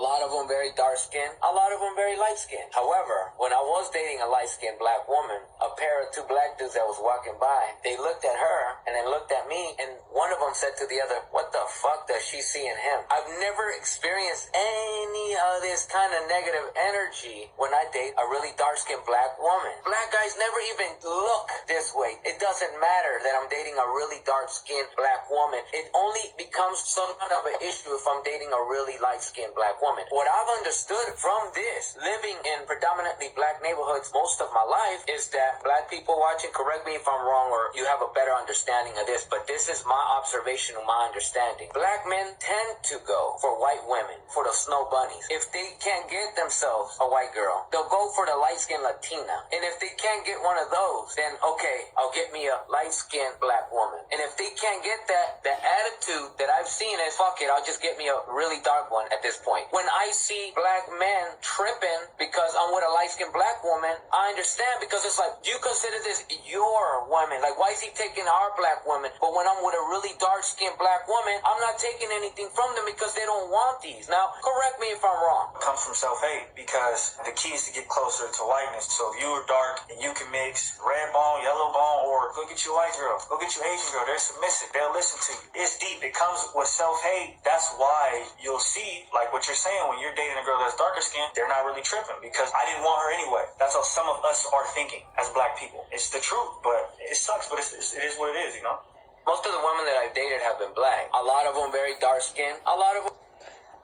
lot of them very dark skinned, a lot of them very light skinned. However, when I was dating a light skinned black woman, a pair of two black dudes that was walking by, they looked at her and then looked at me, and one of them said to the other, "What the fuck does she see in him?" I've never experienced any of this kind of negative energy when I date a really dark skinned black woman. Black guys never even look this way. It doesn't matter that I'm dating a really dark skinned black woman. It only becomes some kind of an issue if I'm dating a really light skinned black woman. What I've understood from this, living in predominantly black neighborhoods most of my life, is that black people watching, correct me if I'm wrong or you have a better understanding of this, but this is my observation and my understanding. Black men tend to go for white women, for the snow bunnies. If they can't get themselves a white girl, they'll go for the light-skinned Latina. And if they can't get one of those, then okay, I'll get me a light-skinned black woman. And if they can't get that, the attitude that I've seen is, fuck it, I'll just get me a really dark one at this point. When I see black men tripping because I'm with a light-skinned black woman, I understand, because it's like, you consider this your woman. Like, why is he taking our black woman? But when I'm with a really dark-skinned black woman, I'm not taking anything from them because they don't want these. Now, correct me if I'm wrong. It comes from self-hate, because the key is to get closer to whiteness. So if you are dark and you can mix red bone, yellow bone, or go get you a white girl, go get you an Asian girl, they're submissive, they'll listen to you. It's deep. It comes with self-hate. That's why you'll see, like what you're saying, when you're dating a girl that's darker skinned, they're not really tripping because I didn't want her anyway. That's how some of us are thinking as black people. It's the truth, but it sucks, but it is what it is, you know? Most of the women that I've dated have been black. A lot of them very dark skinned. A lot of them.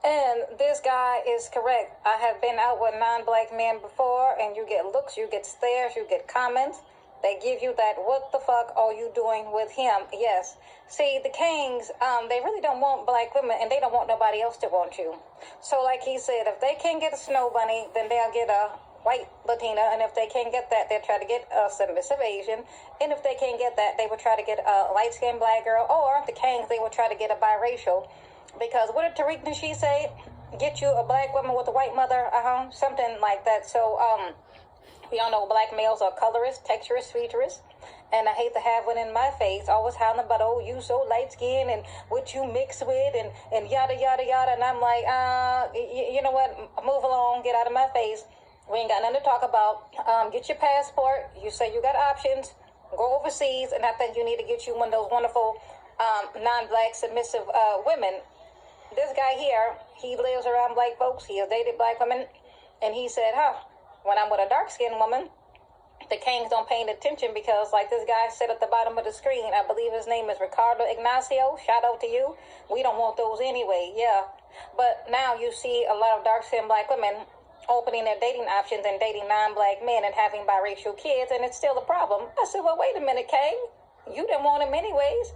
And this guy is correct. I have been out with non-black men before, and you get looks, you get stares, you get comments. They give you that, what the fuck are you doing with him? Yes. See, the kings, they really don't want black women, and they don't want nobody else to want you. So like he said, if they can't get a snow bunny, then they'll get a white Latina, and if they can't get that, they'll try to get a submissive Asian, and if they can't get that, they will try to get a light-skinned black girl, or the kings, they will try to get a biracial, because what did Tariq Nasheed say? Get you a black woman with a white mother, something like that. So, we all know black males are colorist, texturist, featurist, and I hate to have one in my face, always hounding about, oh, you so light-skinned, and what you mix with, and yada, yada, yada, and I'm like, you know what, move along, get out of my face. We ain't got nothing to talk about. Get your passport. You say you got options. Go overseas, and I think you need to get you one of those wonderful non-black submissive women. This guy here, he lives around black folks. He has dated black women, and he said, when I'm with a dark-skinned woman, the kings don't pay any attention because, like this guy said at the bottom of the screen, I believe his name is Ricardo Ignacio. Shout out to you. We don't want those anyway, yeah. But now you see a lot of dark-skinned black women opening their dating options and dating non-black men and having biracial kids, and it's still a problem. I said, well, wait a minute, Kay. You didn't want him anyways.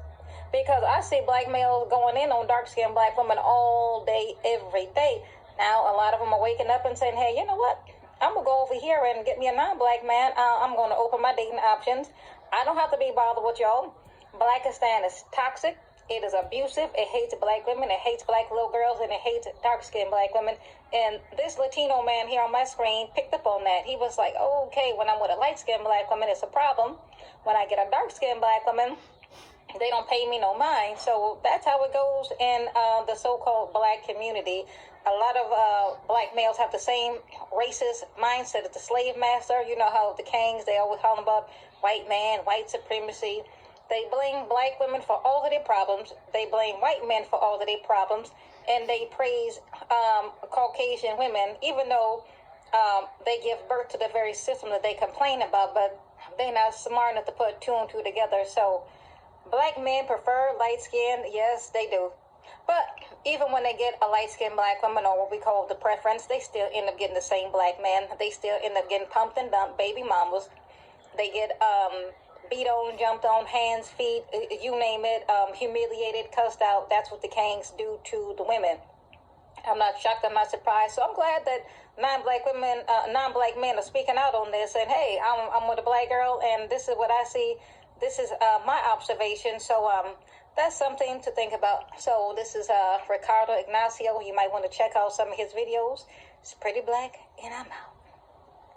Because I see black males going in on dark-skinned black women all day, every day. Now, a lot of them are waking up and saying, hey, you know what? I'm going to go over here and get me a non-black man. I'm going to open my dating options. I don't have to be bothered with y'all. Blackistan is toxic. It is abusive. It hates black women. It hates black little girls. And it hates dark-skinned black women. And this Latino man here on my screen picked up on that. He was like, oh, okay, when I'm with a light-skinned black woman, it's a problem. When I get a dark-skinned black woman, they don't pay me no mind. So that's how it goes in the so-called black community. A lot of black males have the same racist mindset as the slave master. You know how the kings, they always talking about white man, white supremacy. They blame black women for all of their problems. They blame white men for all of their problems. And they praise Caucasian women, even though they give birth to the very system that they complain about. But they're not smart enough to put two and two together. So black men prefer light-skinned. Yes, they do. But even when they get a light-skinned black woman, or what we call the preference, they still end up getting the same black man. They still end up getting pumped and dumped, baby mamas. They get beat on, jumped on, hands, feet, you name it, humiliated, cussed out. That's what the kings do to the women. I'm not shocked, I'm not surprised. So I'm glad that non-black women, non-black men are speaking out on this. And hey, I'm with a black girl, and this is what I see. This is my observation. So that's something to think about. So this is Ricardo Ignacio. You might want to check out some of his videos. It's pretty black, and I'm out.